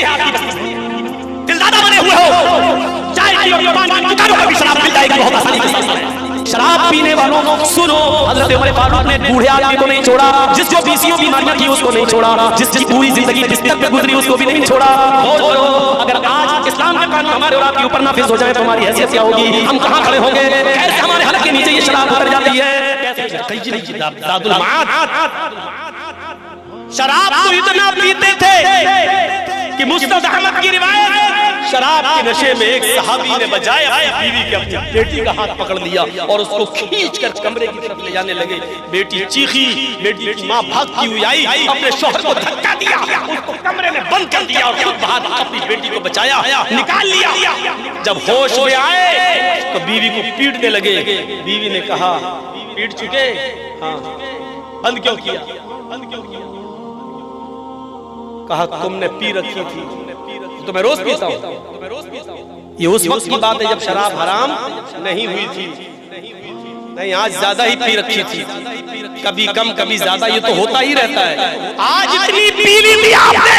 ہے آپ کی بستی میں، دلدادہ بنے ہوئے ہو، چائے کی اور پان کی دکانوں پر بھی شراب مل جائے گی بہت آسانی کے ساتھ۔ شراب پینے والوں سنو، حضرت عمر فاروق نے بوڑھے آدمی کو نہیں چھوڑا، جس کو بیسیوں بیماریاں تھی اس کو نہیں چھوڑا، جس کی پوری زندگی بستر پہ گزری اس کو بھی نہیں چھوڑا۔ اگر آج اسلام کے قانون ہمارے اور آپ کے اوپر نافذ ہو جائے تو ہماری حیثیت کیا ہوگی؟ ہم کہاں کھڑے ہوں گے؟ کیسے ہمارے حلق کے نیچے یہ شراب اتر جاتی ہے؟ زاد المعاد شراب تو اتنا پیتے تھے کہ مسند احمد کی روایت، شراب کے نشے میں ایک صحابی نے بجائے اپنی بیوی کے اپنی بیٹی کا ہاتھ پکڑ لیا اور اس کو کھینچ کر کمرے کی طرف لے جانے لگے۔ بیٹی چیخی، بیٹی کی ماں بھاگتی ہوئی آئی، اپنے شوہر کو دھکا دیا، اس کو کمرے میں بند کر دیا اور خود باہر اپنی بیٹی کو بچایا، نکال لیا۔ جب ہوش میں آئے تو بیوی کو پیٹنے لگے۔ بیوی نے کہا پیٹ چکے؟ ہاں۔ بند کیوں کیا؟ کہا تم نے پی رکھی تھی تو میں روز پیتا ہوں۔ یہ اس وقت کی بات ہے جب شراب حرام نہیں ہوئی تھی، نہیں آج زیادہ ہی پی رکھی تھی، کبھی کم کبھی زیادہ، یہ تو ہوتا ہی رہتا ہے۔ آج اتنی پی لی تھی آپ نے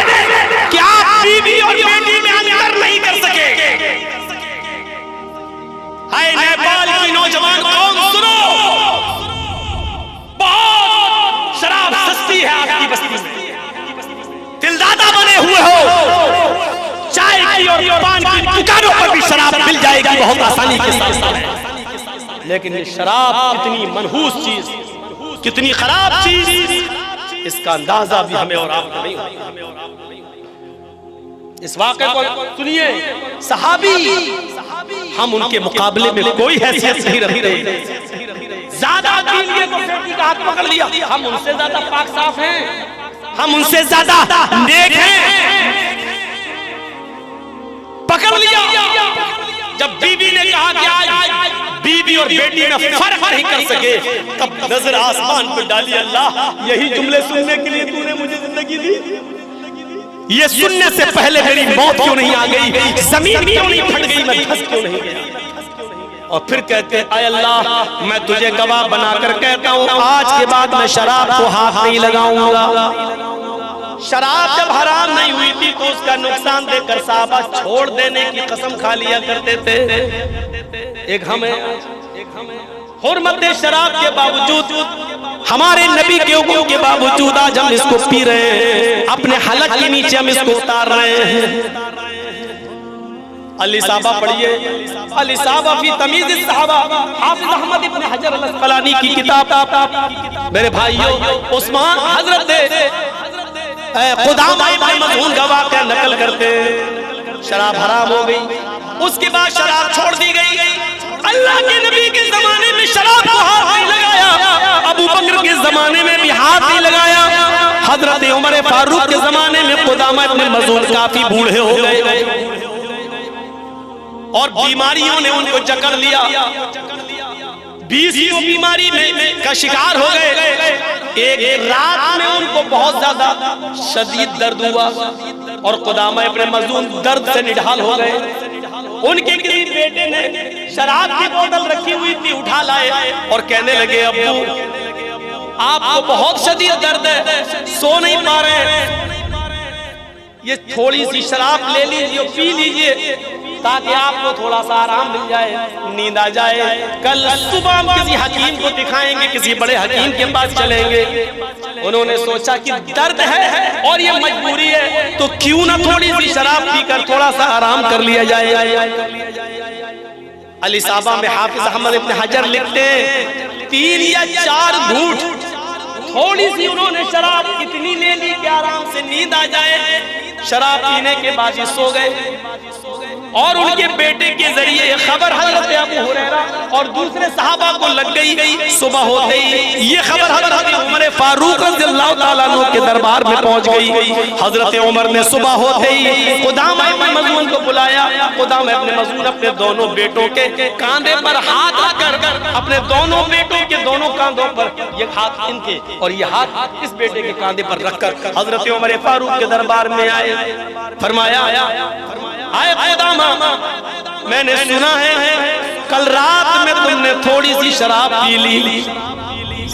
کہ آپ بیوی اور بیٹی میں انتر نہیں کر سکے۔ اے نیپال کی نوجوان قوم سنو، بہت شراب سستی ہے آپ کی بستی میں، دلدادہ بنے ہوئے ہو، چائے کی اور پان کی دکانوں پر بھی شراب مل جائے گی بہت آسانی کے ساتھ، لیکن یہ شراب کتنی منحوس چیز، کتنی خراب چیز، اس کا اندازہ بھی ہمیں اور آپ کو نہیں ہوتا۔ اس واقعے کو سنیے، صحابی ہم ان کے مقابلے میں کوئی حیثیت نہیں رکھتے، زیادہ دین لیے تو بیٹی کا ہاتھ پکڑ لیا، ہم ان سے زیادہ پاک صاف ہیں، ہم ان سے زیادہ نیک ہیں، پکڑ لیا۔ جب بیوی نے کہا کہ آج بیوی اور بیٹی میں فرق نہیں کر سکے، تب نظر آسمان پہ ڈالی، اللہ یہی جملے سننے کے لیے تو نے مجھے زندگی دی؟ یہ سننے سے پہلے میری موت کیوں نہیں آ گئی؟ زمین کیوں نہیں پھٹ گئی؟ میں پھنس کیوں نہیں گیا؟ اور پھر کہتے ہیں اے اللہ میں تجھے گواہ بنا کر کہتا ہوں آج کے بعد میں شراب کو ہاتھ نہیں لگاؤں گا۔ شراب جب حرام نہیں ہوئی تھی تو اس کا نقصان دے کر صحابہ چھوڑ دینے کی قسم کھا لیا کرتے تھے۔ ایک ہمیں حرمت شراب کے باوجود، ہمارے نبی کے حکم کے باوجود آج ہم اس کو پی رہے ہیں، اپنے حلق کے نیچے ہم اس کو اتار رہے ہیں۔ الاصابہ پڑھیے، الاصابہ فی تمیز الصحابہ، حافظ احمد ابن حجر الاسقلانی کی کتاب۔ میرے بھائیوں، عثمان حضرت قدامہ ابن مظعون کا واقعہ نقل کرتے، شراب حرام ہو گئی، اس کے بعد شراب چھوڑ دی گئی۔ اللہ کے نبی کے زمانے میں شراب کو ہاتھ نہیں لگایا، ابو بکر کے زمانے میں بھی ہاتھ نہیں لگایا، حضرت عمر فاروق کے زمانے میں قدامہ ابن مظعون کافی بوڑھے ہو گئے اور بیماریوں نے ان کو جکڑ لیا، 20 بیماری میں کا شکار ہو گئے۔ ایک رات میں ان کو بہت زیادہ شدید درد ہوا اور قدامہ ابن مظعون درد سے نڈھال ہو گئے۔ ان کے کسی بیٹے نے شراب کی بوتل رکھی ہوئی تھی، اٹھا لائے اور کہنے لگے ابو آپ کو بہت شدید درد ہے، سو نہیں پا رہے، یہ تھوڑی سی شراب لے لیجئے، پی لیجئے تاکہ آپ کو تھوڑا سا آرام مل جائے، نیند آ جائے، کل صبح ہم کسی حکیم کو دکھائیں گے، کسی بڑے حکیم کے پاس چلیں گے۔ انہوں نے سوچا کہ درد ہے اور یہ مجبوری ہے تو کیوں نہ تھوڑی سی شراب پی کر تھوڑا سا آرام کر لیا جائے۔ الاصابہ میں حافظ احمد ابن حجر لکھتے ہیں 3 یا 4 گھونٹ تھوڑی سی انہوں نے شراب اتنی لے لی کہ آرام سے نیند آ جائے، شراب پینے کے بعد یہ سو گئے اور ان کے بیٹے کے ذریعے یہ خبر حضرت ابو ہریرہ اور دوسرے صحابہ کو لگ گئی۔ صبح ہوتے ہی یہ خبر حضرت عمر فاروق رضی اللہ تعالیٰ عنہ کے دربار میں پہنچ گئی۔ حضرت عمر نے صبح ہوتے ہی قدامہ ابن مظعون کو بلایا۔ قدامہ ابن مظعون اپنے دونوں بیٹوں کے کاندھے پر ہاتھ رکھ کر، اپنے دونوں بیٹوں کے دونوں کاندھوں پر یہ ہاتھ ان کے اور یہ ہاتھ اس بیٹے کے کاندھے پر رکھ کر حضرت عمر فاروق کے دربار میں آئے۔ فرمایا آئے قدامہ میں نے سنا ہے کل رات میں تم نے تھوڑی سی شراب پی لی،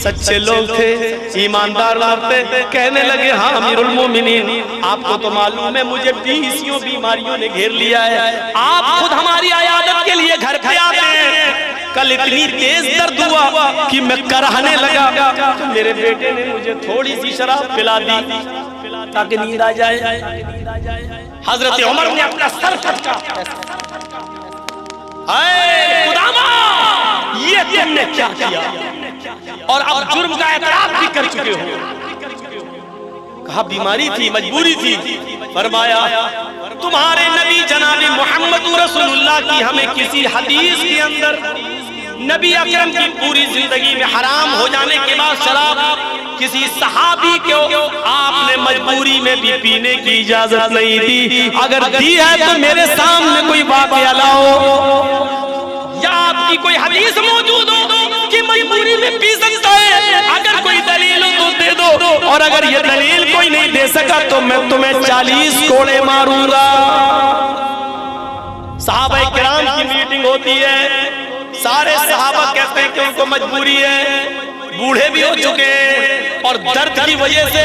سچے لوگ تھے، ایماندار لوگ تھے. کہنے لگے ہاں امیر المومنین، آپ کو تو معلوم ہے مجھے 20 بیماریوں نے گھیر لیا ہے، آپ خود ہماری عیادت کے لیے گھر پہ آتے ہیں. کل اتنی تیز درد ہوا کہ میں کرہنے لگا، تو میرے بیٹے نے مجھے تھوڑی سی شراب پلا دی تاکہ نیند آ جائے. حضرت عمر نے اپنا سر پھٹکا، اے قدامہ یہ تم نے کیا کیا، اور اب جرم کا اعتراف بھی کر چکے ہو. کہا بیماری تھی، مجبوری تھی. فرمایا تمہارے نبی جناب محمد رسول اللہ کی ہمیں کسی حدیث کے اندر نبی اکرم کی پوری زندگی میں حرام ہو جانے کے بعد شراب کسی صحابی کو آپ نے مجبوری میں بھی پینے کی اجازت نہیں دی. اگر دی ہے تو میرے سامنے کوئی واقعہ لاؤ یا آپ کی کوئی حدیث موجود ہو کہ مجبوری میں پی سکتا ہے. اگر کوئی دلیل ہو تو دے دو، اور اگر یہ دلیل کوئی نہیں دے سکا تو میں تمہیں 40 کوڑے ماروں گا. صحابہ کرام کی میٹنگ ہوتی ہے، سارے صحابہ کہتے ہیں کہ ان کو مجبوری ہے، بوڑھے بھی ہو چکے ہیں، اور درد کی وجہ سے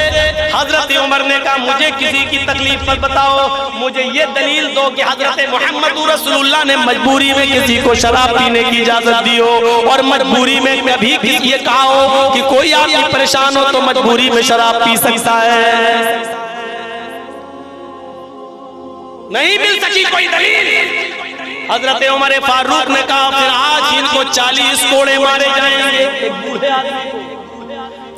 حضرت عمر نے کہا مجھے کسی کی تکلیف مت بتاؤ، مجھے یہ دلیل دو کہ حضرت محمد رسول اللہ نے مجبوری میں کسی کو شراب پینے کی اجازت دی ہو، اور مجبوری میں کبھی کسی یہ کہا ہو کہ کوئی آپ کی پریشان ہو تو مجبوری میں شراب پی سکتا ہے. نہیں مل سکی کوئی دلیل. حضرت عمر فاروق نے کہا پھر آج ان کو 40 کوڑے مارے جائیں گے.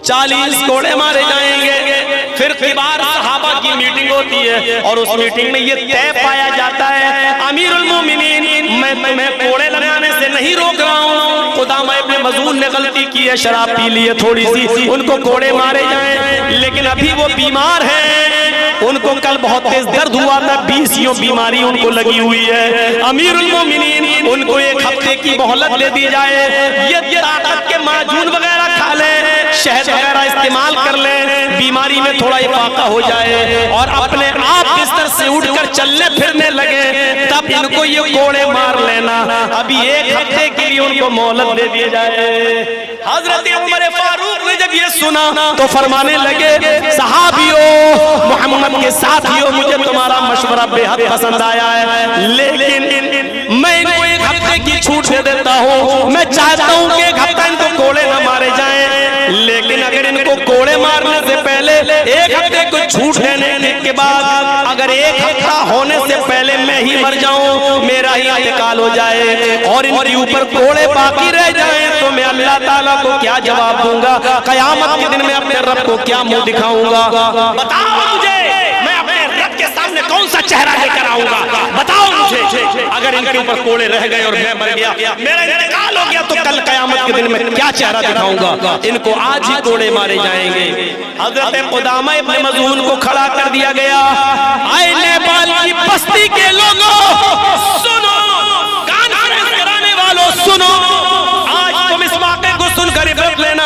40 کوڑے مارے جائیں گے. پھر کبار صحابہ کی میٹنگ ہوتی ہے، اور اس میٹنگ میں یہ طے پایا جاتا ہے امیر المومنین میں تمہیں کوڑے لگانے سے نہیں روک رہا ہوں. قدامہ ابن مظعون نے غلطی کی ہے، شراب پی لی ہے تھوڑی سی، ان کو کوڑے مارے جائیں. لیکن ابھی وہ بیمار ہیں، ان کو کل بہت تیز درد ہوا تھا، 20 بیماری ان کو لگی ہوئی ہے. امیر المومنین ان کو 1 ہفتے کی مہلت دے دی جائے، یہ طاقت کے معجون وغیرہ کھا لیں، شہد وغیرہ استعمال کر لیں، بیماری میں تھوڑا افاقہ ہو جائے، اور اپنے آپ بستر سے اٹھ کر چلنے پھرنے لگے، تب ان کو یہ کوڑے مار لینا. ابھی 1 ہفتے کے لیے ان کو مہلت دے دی جائے. حضرت عمر فاروق نے جب یہ سنا تو فرمانے لگے صحابیوں، محمد کے ساتھیوں، مجھے تمہارا مشورہ بے حد پسند آیا ہے، لیکن میں ان کو 1 ہفتے کی چھوٹ دے دیتا ہوں. میں چاہتا ہوں کہ 1 ہفتہ ان کو کوڑے نہ مارے جائیں، لیکن اگر ان کو کوڑے مارنے سے پہلے 1 ہفتے کو چھوٹ دینے کے بعد اگر 1 ہفتہ ہونے سے پہلے میں ہی مر جاؤں، میرا ہی انتقال ہو جائے، اور ان کے اوپر کوڑے باقی رہ جائیں، تو میں اللہ تعالیٰ کو کیا جواب دوں گا؟ قیامت کے دن میں اپنے رب کو کیا منہ دکھاؤں گا؟ بتاؤ مجھے، میں اپنے رب کے سامنے کون سا چہرہ لے کر آؤں گا؟ بتاؤ مجھے. اگر ان کے اوپر کوڑے رہ گئے اور میں مر گیا، میرا انتقال ہو گیا، تو کل قیامت کے دن میں کیا چہرہ دکھاؤں گا؟ ان کو آج ہی کوڑے مارے جائیں گے. حضرت قدامہ ابن مظعون کو کھڑا کر دیا گیا. اے نیپال کی بستی کے لوگوں سنو، کانفرنس کرانے والوں سنو، آج تم اس واقعے کو سن کر عبرت لینا.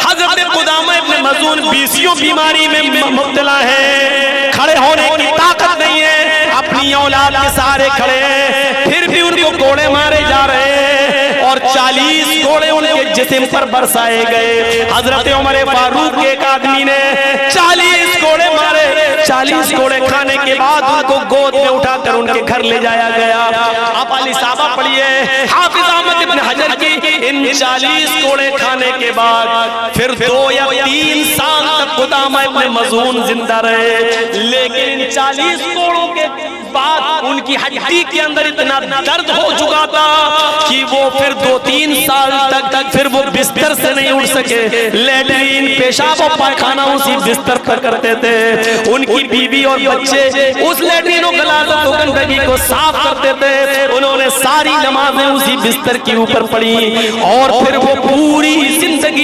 حضرت قدامہ ابن مظعون 20 بیماری میں مبتلا ہے، کھڑے ہونے کی طاقت نہیں ہے، اپنی اولاد کے سارے کھڑے ہیں، پھر بھی ان کو کوڑے مارے جا رہے ہیں، اور 40 کوڑے ان کے جسم پر برسائے گئے. حضرت عمر فاروق کے ایک آدمی نے 40 کوڑے مارے. 40 کوڑے کھانے کے بعد ان کو گود میں اٹھا کر ان کے گھر لے جایا گیا. آپ علی صحابہ پڑھیے حافظ احمد ابن حجر کی. ان 40 کوڑے کھانے کے بعد پھر 2 یا 3 سال تک قدامہ ابن مظعون زندہ رہے، لیکن ان 40 کوڑوں کے بعد ان کی ہڈی کے اندر اتنا درد ہو چکا تھا کہ وہ پھر 2-3 سال تک پھر وہ بستر سے نہیں اٹھ سکے. لیٹرین، پیشاب و پائخانہ اسی بستر پر کرتے تھے. ان کی بیوی اور بچے اس لیٹرین و غلاظت و گندگی کو صاف کرتے تھے. انہوں نے ساری نمازیں اسی بستر کے اوپر پڑھی، اور پھر وہ پوری زندگی